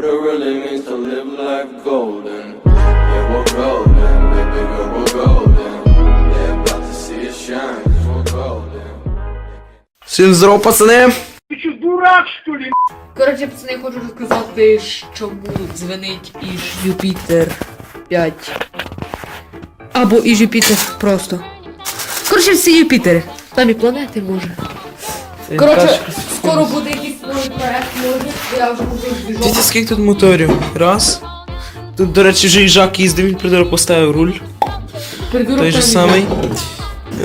what it really means to live life golden. Yeah, we're golden, baby girl, we're golden. Yeah, about to see it shine, 'cause we're golden. Всім здоров, пацани! Ты что, дурак, что ли? Коротше, пацани, хочу розказати, чому дзвонить Іж Юпітер 5. Або Іж Юпітер просто. Коротше, всі Юпітери. Там і планети, може. Коротше, скоро буде якийсь новий проект, може. Я вже буду Дивіться, збіжати. скільки тут моторів. Раз. Тут, до речі, вже їжак їздив, він придурок поставив руль. Той же самий.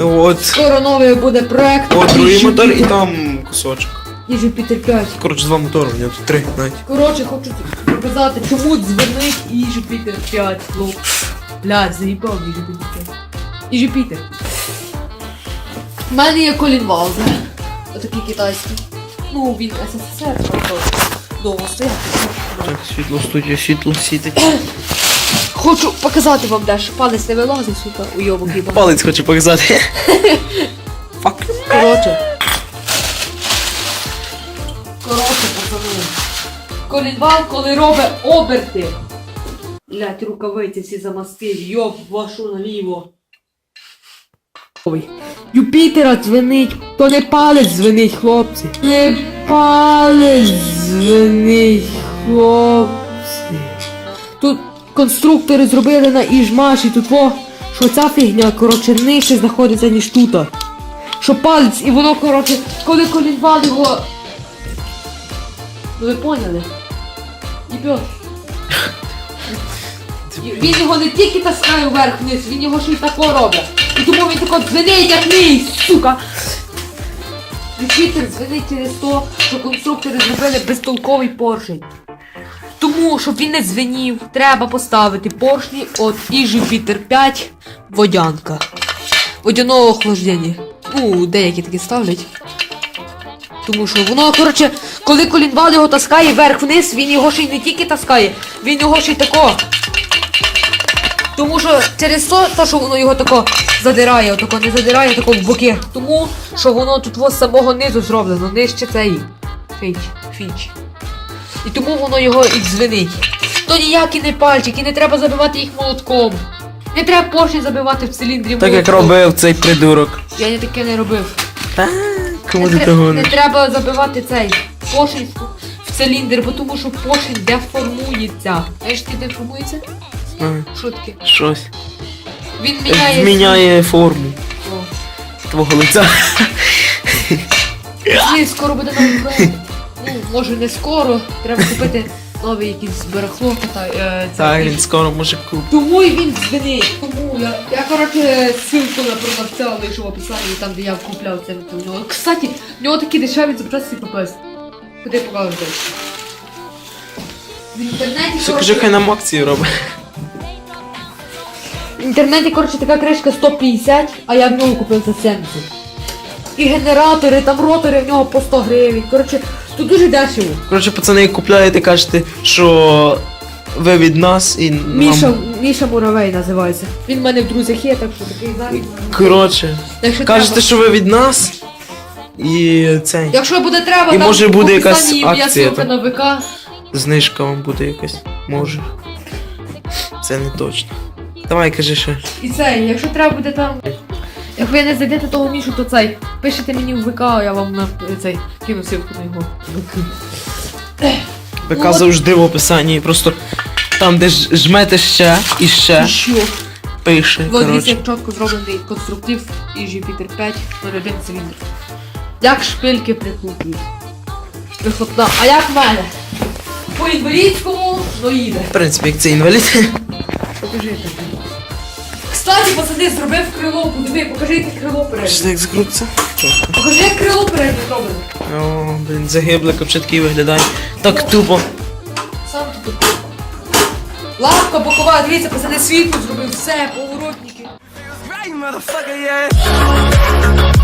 От. Скоро новий буде проект. От другий Іж мотор і Юпітер. там кусочок. Іж Юпітер 5. Коротше, два мотори, у нього тут три навіть. Коротше, хочу показати, чому дзвонить Іж Юпітер 5. Блядь, заїбав Іж Юпітер 5. Іж Юпітер. У мене є Колін Валзе. Отакий китайський. Ну, він СССР, просто довго стояти. Так, світло, студія, світло світить. Хочу показати вам дещо. Палець не вилазить, сука, уйобок їбаний. Палець хочу показати. Фак. Коротше, пацани. Колін Вал, коли робить оберти. Блять, рукавиці всі замастив, йоб вашу наліво. Юпітера дзвенить, то не палець дзвенить, хлопці. Не палець дзвенить, хлопці. Тут конструктори зробили на Іжмаші, тут що ця фігня, коротше, нижче знаходиться, ніж тут. Що палець, і воно, коротше, коли колінвал його... Ну ви поняли? Єбьот. Він його не тільки таскає вверх-вниз, він його ще й тако робить. І тому він тако дзвенить, як мій, сука! Юпітер дзвенить через то, що конструктори зробили безтолковий поршень. Тому, щоб він не дзвенів, треба поставити поршні от Іж Юпітер 5 водянка. Водяного охлаждення. Ну, деякі такі ставлять. Тому що воно, коротше, коли колінвал його таскає вверх-вниз, він його ще й не тільки таскає, він його ще й тако. Тому що через то, що воно його тако задирає, отако не задирає, тако в боки. Тому, що воно тут з самого низу зроблено, нижче цей фіч. І тому воно його і дзвенить. То ніякі не пальчики, не треба забивати їх молотком. Не треба поршні забивати в циліндрі молотком. Так як робив цей придурок. Я не таке не робив. Кому ти Не того не треба забивати цей поршень в циліндр, бо тому що поршень деформується. Знаєш, ти деформується? Що таке? Щось. Він міняє... Зміняє форму О. твого лиця. Ні, скоро буде новий проект. Ну, може не скоро. Треба купити новий якийсь барахло. Так, він скоро може купити. Тому і він дзвенить. Тому я коротше, ссылку на продавця лишу в описанні, там де я купляв це у нього. Кстати, в нього такі дешеві запчасті попасть. Куди покажу далі? В інтернеті, Все, кажи, хай нам акцію робить. В інтернеті, коротше, така кришка 150, а я в нього купив за 70. І генератори, там ротори в нього по 100 гривень. Коротше, тут дуже дешево. Коротше, пацани, купляєте, кажете, що ви від нас і нам... Міша Муравей називається. Він в мене в друзях є, так що такий зараз. Коротше, Якщо кажете, треба. що ви від нас і цей. Якщо буде треба, І там може буде в якась описанні є акція, ссылка так? на ВК. Знижка вам буде якась. Може. Це не точно. Давай, кажи ще. І цей, якщо треба буде там. Як ви не знайдете того Мішу, то цей. Пишете мені в ВК, я вам на цей кину ссылку на його. ВК Ну, завжди в описанні. Просто там, де жмете ще і ще, Що? пише. Вот дивіться, Коротше. як чітко зроблений конструктив Іж Юпітер 5 01 циліндр. Як шпильки прикрутують. Вихлопна. А як в мене? По інвалідському, ну їде. В принципі, як це інвалід. Покажи так. Кстати, пацани, зробив крило, диви, покажи, як крило переднє. Що як закрутиться? Покажи, як крило переднє зроблене. О, блін, загибле, копче такий виглядає. Так тупо. Сам тут. Лавка бокова, дивіться, пацани, світло зробив, все, поворотники. Right, motherfucker, yeah.